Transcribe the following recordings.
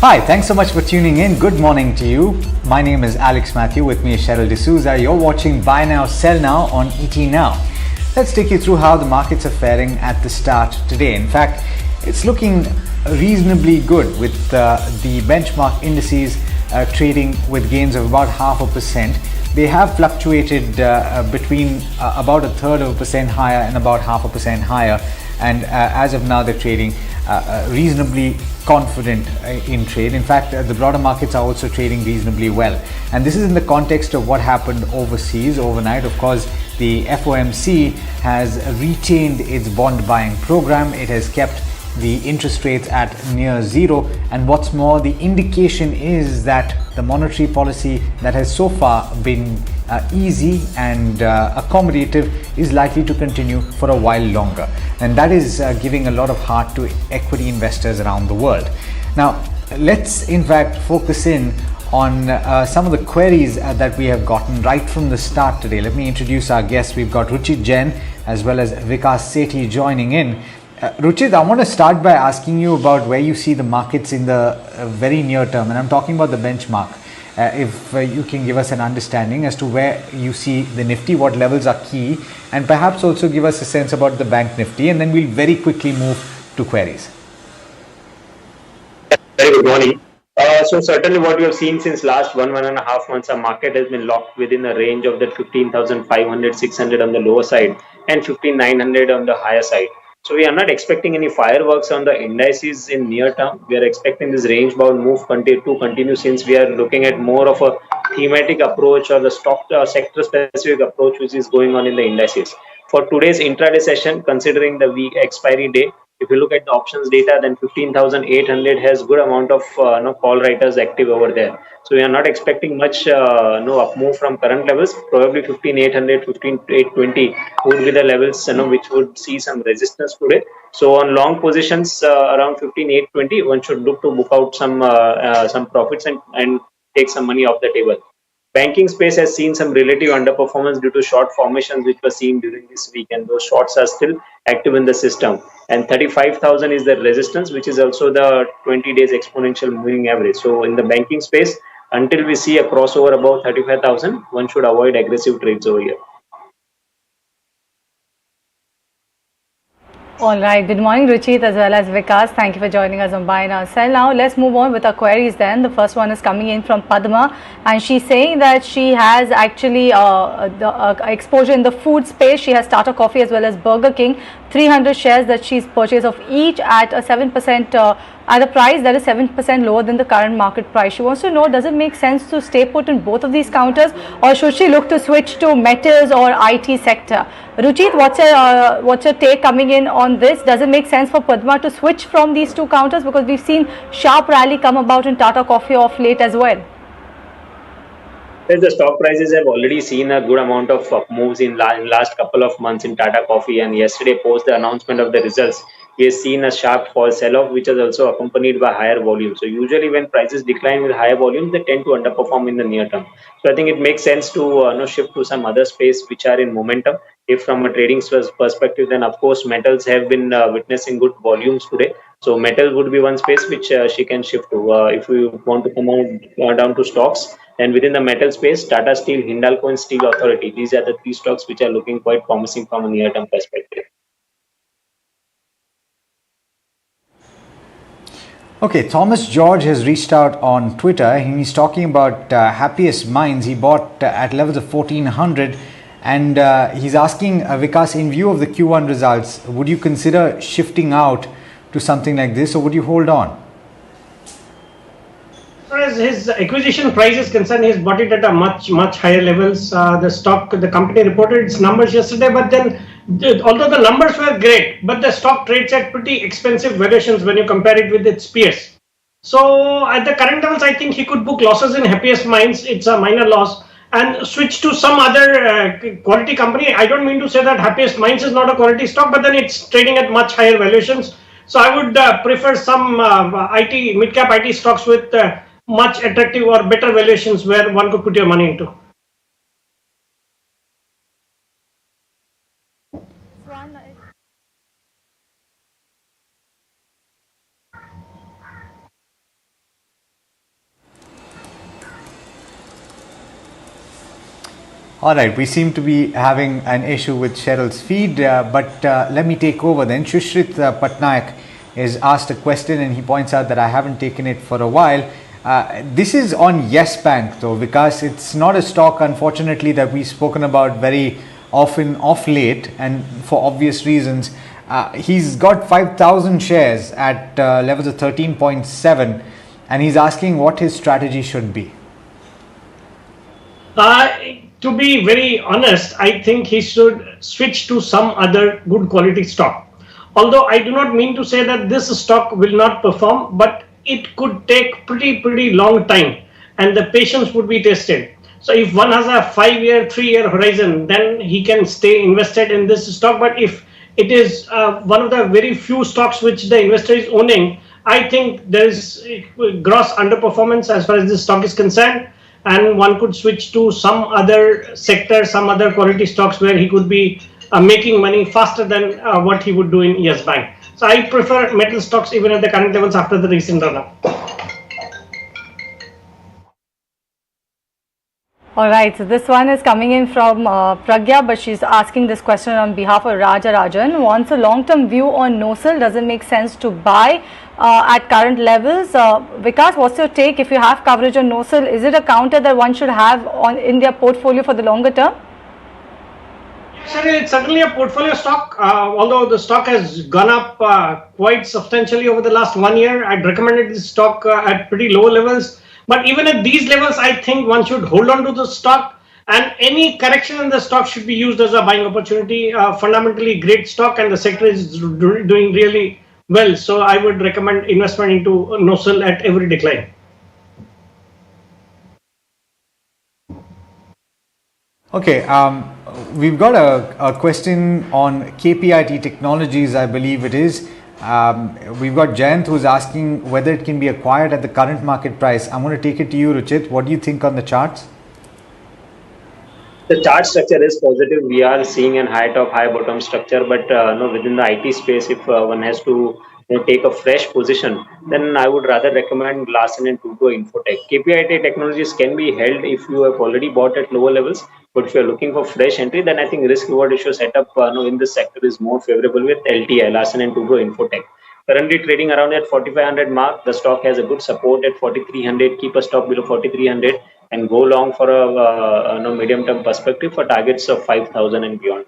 Hi, thanks so much for tuning in. Good morning to you. My name is Alex Matthew. With me is Cheryl D'Souza. You're watching Buy Now, Sell Now on ET Now. Let's take you through how the markets are faring at the start today. In fact, it's looking reasonably good with the benchmark indices trading with gains of about 0.5%. They have fluctuated between about 1/3% higher and about 0.5% higher, and as of now they're trading reasonably confident in trade. In fact, the broader markets are also trading reasonably well, and this is in the context of what happened overseas overnight. Of course, the FOMC has retained its bond buying program. It has kept the interest rates at near zero, and what's more, the indication is that the monetary policy that has so far been easy and accommodative is likely to continue for a while longer, and that is giving a lot of heart to equity investors around the world. Now, let's in fact focus in on some of the queries that we have gotten right from the start today. Let me introduce our guests. We've got Ruchit Jain as well as Vikas Sethi joining in. Ruchit, I want to start by asking you about where you see the markets in the very near term, and I'm talking about the benchmark. If you can give us an understanding as to where you see the Nifty, what levels are key, and perhaps also give us a sense about the Bank Nifty, and then we'll very quickly move to queries. Very good morning. So certainly what we have seen since last 1.5 months, our market has been locked within a range of that 15,500, 600 on the lower side and 15,900 on the higher side. So we are not expecting any fireworks on the indices in near term. We are expecting this range bound move to continue, since we are looking at more of a thematic approach or the stock sector specific approach which is going on in the indices. For today's intraday session, considering the week expiry day, if you look at the options data, then 15,800 has good amount of call writers active over there. So we are not expecting much up move from current levels. Probably 15,800, 15,820 would be the levels which would see some resistance today. So on long positions around 15,820, one should look to book out some profits and take some money off the table. Banking space has seen some relative underperformance due to short formations which were seen during this week, and those shorts are still active in the system. And 35,000 is the resistance, which is also the 20 days exponential moving average. So in the banking space, until we see a crossover above 35,000, one should avoid aggressive trades over here. All right. Good morning, Ruchit, as well as Vikas. Thank you for joining us on Buy Now, Sell Now. Let's move on with our queries then. The first one is coming in from Padma, and she's saying that she has actually the exposure in the food space. She has Tata Coffee as well as Burger King, 300 shares that she's purchased of each at a 7% at a price that is 7% lower than the current market price. She wants to know, does it make sense to stay put in both of these counters, or should she look to switch to metals or IT sector? Ruchit, what's your take coming in on this? Does it make sense for Padma to switch from these two counters, because we've seen sharp rally come about in Tata Coffee of late as well? The stock prices have already seen a good amount of moves in last couple of months in Tata Coffee, and yesterday post the announcement of the results, we have seen a sharp fall sell-off, which is also accompanied by higher volume. So usually when prices decline with higher volumes, they tend to underperform in the near term. So I think it makes sense to shift to some other space which are in momentum. If from a trading perspective, then of course metals have been witnessing good volumes today. So metal would be one space which she can shift to. If we want to come on down to stocks, and within the metal space, Tata Steel, Hindalco, and Steel Authority, these are the three stocks which are looking quite promising from a near-term perspective. Okay, Thomas George has reached out on Twitter, and he's talking about Happiest Minds. He bought at levels of 1400, and he's asking Vikas, in view of the Q1 results, would you consider shifting out to something like this, or would you hold on? As his acquisition price is concerned, he's bought it at a much higher levels. The company reported its numbers yesterday, but then although the numbers were great, but the stock trades at pretty expensive valuations when you compare it with its peers. So at the current levels, I think he could book losses in Happiest Minds. It's a minor loss, and switch to some other quality company. I don't mean to say that Happiest Minds is not a quality stock, but then it's trading at much higher valuations. So I would prefer some IT mid-cap IT stocks with much attractive or better valuations where one could put your money into. All right, we seem to be having an issue with Cheryl's feed, but let me take over then. Shushrit Patnaik is asked a question and he points out that I haven't taken it for a while. This is on Yes Bank though, because it's not a stock, unfortunately, that we've spoken about very often off late, and for obvious reasons. He's got 5,000 shares at levels of 13.7, and he's asking what his strategy should be. To be very honest, I think he should switch to some other good quality stock. Although I do not mean to say that this stock will not perform, but it could take pretty long time and the patience would be tested. So if one has a 5-year, 3-year horizon, then he can stay invested in this stock. But if it is one of the very few stocks which the investor is owning, I think there is gross underperformance as far as this stock is concerned, and one could switch to some other sector, some other quality stocks where he could be making money faster than what he would do in Yes Bank. So I prefer metal stocks even at the current levels after the recent run-up. All right, so this one is coming in from Pragya, but she's asking this question on behalf of Raja Rajan. Wants a long-term view on NOSL. Does it make sense to buy at current levels? Vikas, what's your take? If you have coverage on NOSL, is it a counter that one should have in their portfolio for the longer term? Sir, it's certainly a portfolio stock. Although the stock has gone up quite substantially over the last 1 year, I'd recommended this stock at pretty low levels. But even at these levels, I think one should hold on to the stock, and any correction in the stock should be used as a buying opportunity. Fundamentally great stock, and the sector is doing really well. So I would recommend investment into NOSL at every decline. Okay, we've got a question on KPIT Technologies, I believe it is. We've got Jayant who's asking whether it can be acquired at the current market price. I'm going to take it to you, Ruchit. What do you think on the charts? The chart structure is positive. We are seeing an high top, high bottom structure, but within the IT space, if one has to take a fresh position, then I would rather recommend Larsen and Toubro Infotech. KPIT Technologies can be held if you have already bought at lower levels, but if you are looking for fresh entry, then I think risk reward ratio setup in this sector is more favorable with LTI, Larsen and Toubro Infotech. Currently trading around at 4,500 mark. The stock has a good support at 4,300. Keep a stop below 4,300 and go long for a medium term perspective for targets of 5,000 and beyond.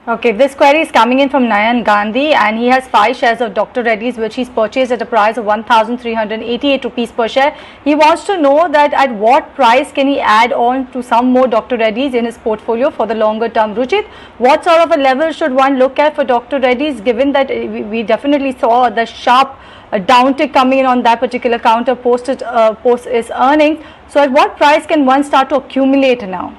Okay, this query is coming in from Nayan Gandhi, and he has 5 shares of Dr. Reddy's which he's purchased at a price of 1,388 rupees per share. He wants to know that at what price can he add on to some more Dr. Reddy's in his portfolio for the longer term. Ruchit, what sort of a level should one look at for Dr. Reddy's, given that we definitely saw the sharp downtick coming in on that particular counter post its earnings? So at what price can one start to accumulate now?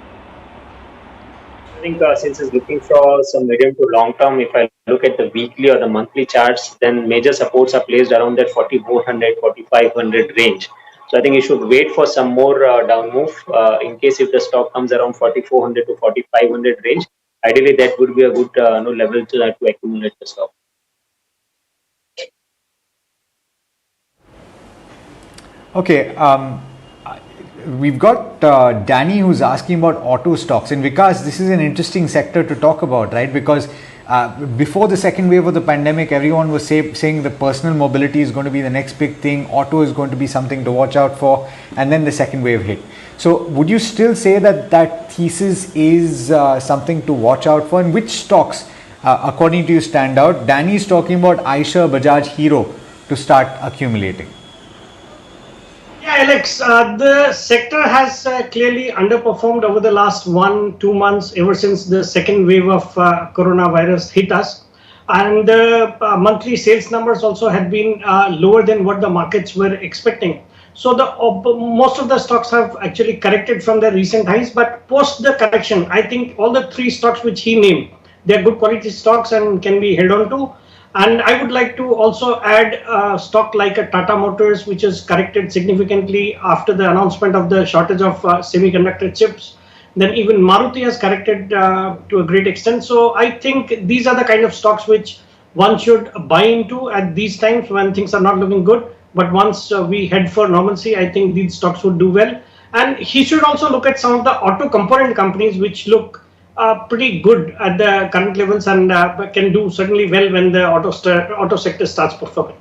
I think since it's looking for some medium to long term, if I look at the weekly or the monthly charts, then major supports are placed around that 4,400, 4,500 range. So I think you should wait for some more down move in case if the stock comes around 4,400 to 4,500 range. Ideally, that would be a good level to accumulate the stock. Okay, we've got Danny who's asking about auto stocks. And Vikas, this is an interesting sector to talk about, right? Because before the second wave of the pandemic, everyone was saying that personal mobility is going to be the next big thing. Auto is going to be something to watch out for. And then the second wave hit. So would you still say that that thesis is something to watch out for? And which stocks, according to you, stand out? Danny is talking about Eicher, Bajaj, Hero to start accumulating. Yeah, Alex, the sector has clearly underperformed over the last 1-2 months ever since the second wave of coronavirus hit us. And the monthly sales numbers also had been lower than what the markets were expecting. So most of the stocks have actually corrected from their recent highs, but post the correction, I think all the 3 stocks which he named, they are good quality stocks and can be held on to. And I would like to also add a stock like a Tata Motors, which has corrected significantly after the announcement of the shortage of semiconductor chips. Then even Maruti has corrected to a great extent. So I think these are the kind of stocks which one should buy into at these times when things are not looking good. But once we head for normalcy, I think these stocks would do well. And he should also look at some of the auto component companies which look pretty good at the current levels and can do certainly well when the auto sector starts performing.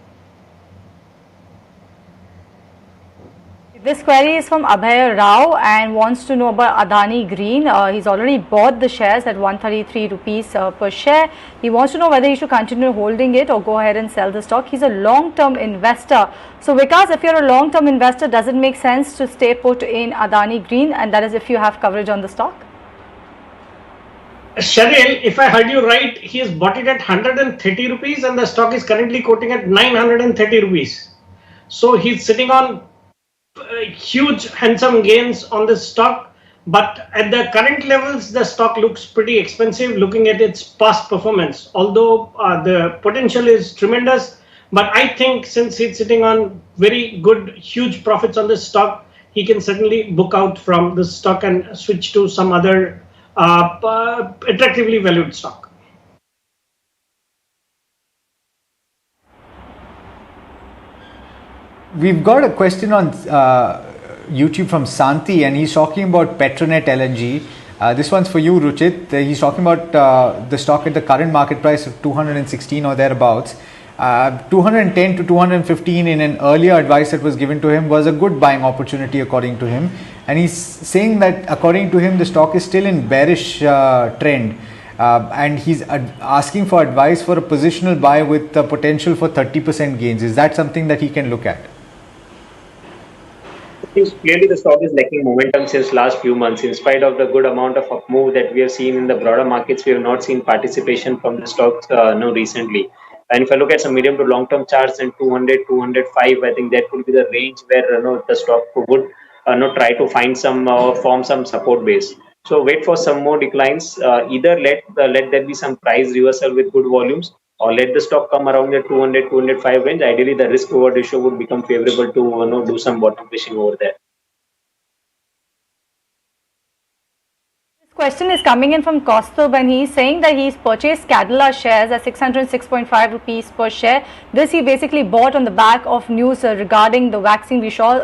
This query is from Abhay Rao and wants to know about Adani Green. He's already bought the shares at 133 rupees per share. He wants to know whether he should continue holding it or go ahead and sell the stock. He's a long-term investor. So Vikas, if you're a long-term investor, does it make sense to stay put in Adani Green, and that is if you have coverage on the stock? Cheryl, if I heard you right, he has bought it at 130 rupees and the stock is currently quoting at 930 rupees. So he's sitting on huge handsome gains on the stock, but at the current levels the stock looks pretty expensive looking at its past performance, although the potential is tremendous. But I think since he's sitting on very good huge profits on this stock, he can certainly book out from the stock and switch to some other attractively valued stock. We've got a question on YouTube from Santi, and he's talking about Petronet LNG. This one's for you, Ruchit. He's talking about the stock at the current market price of 216 or thereabouts. 210 to 215 in an earlier advice that was given to him was a good buying opportunity according to him. And he's saying that according to him, the stock is still in bearish trend. And he's asking for advice for a positional buy with the potential for 30% gains. Is that something that he can look at? Clearly, the stock is lacking momentum since last few months. In spite of the good amount of up move that we have seen in the broader markets, we have not seen participation from the stocks recently. And if I look at some medium to long term charts and 200, 205, I think that would be the range where the stock would try to find some form some support base. So wait for some more declines. Either let there be some price reversal with good volumes, or let the stock come around the 200, 205 range. Ideally, the risk reward ratio would become favorable to do some bottom fishing over there. Question is coming in from Kaustubh, and he's saying that he's purchased Cadila shares at 606.5 rupees per share. This he basically bought on the back of news regarding the vaccine. We saw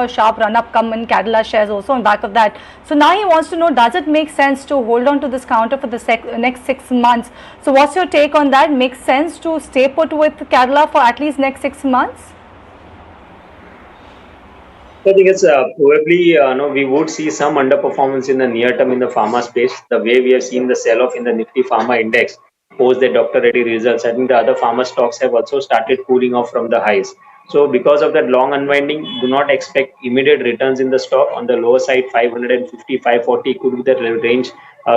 a sharp run-up come in Cadila shares also on back of that. So now he wants to know, does it make sense to hold on to this counter for the next 6 months? So what's your take on that? Makes sense to stay put with Cadila for at least next 6 months? I think it's probably we would see some underperformance in the near term in the pharma space. The way we have seen the sell-off in the Nifty Pharma Index post the Dr. Reddy results, I think the other pharma stocks have also started cooling off from the highs. So because of that long unwinding, do not expect immediate returns in the stock. On the lower side, 550, 540 could be the range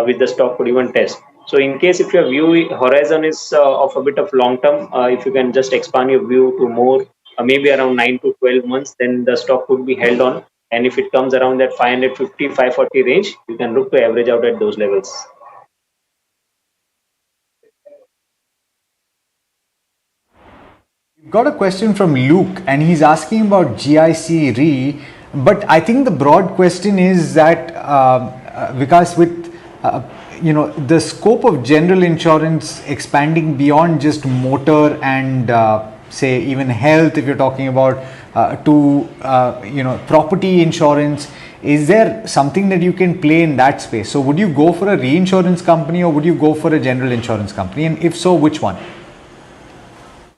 with the stock could even test. So in case if your view horizon is of a bit of long term, if you can just expand your view to more maybe around 9 to 12 months, then the stock could be held on. And if it comes around that 550, 540 range, you can look to average out at those levels. We've got a question from Luke, and he's asking about GIC Re. But I think the broad question is that Vikas, with the scope of general insurance expanding beyond just motor and say even health, if you're talking about property insurance, is there something that you can play in that space? So would you go for a reinsurance company or would you go for a general insurance company, and if so, which one?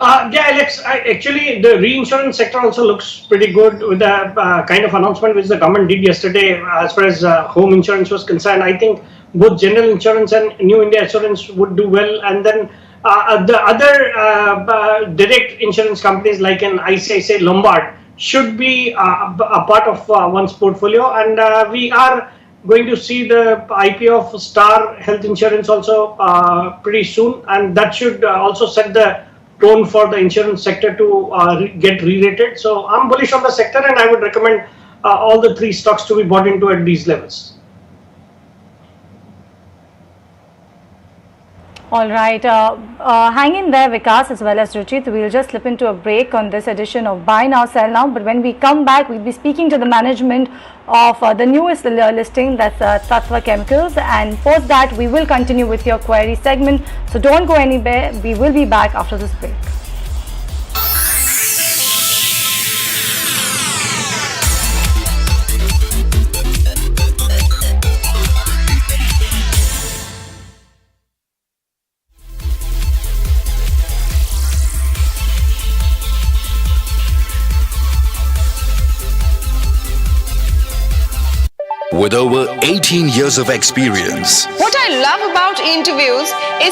Yeah, Alex, actually the reinsurance sector also looks pretty good with the kind of announcement which the government did yesterday as far as home insurance was concerned. I think both general insurance and New India Assurance would do well, and then the other direct insurance companies like an ICICI Lombard should be a part of one's portfolio. And we are going to see the IPO of Star Health Insurance also pretty soon, and that should also set the tone for the insurance sector to get re-rated. So I'm bullish on the sector, and I would recommend all the three stocks to be bought into at these levels. All right, hang in there, Vikas, as well as Ruchit. We'll just slip into a break on this edition of Buy Now, Sell Now. But when we come back, we'll be speaking to the management of the newest listing, that's Tattva Chemicals. And post that, we will continue with your query segment. So don't go anywhere. We will be back after this break. with over 18 years of experience. What I love about interviews is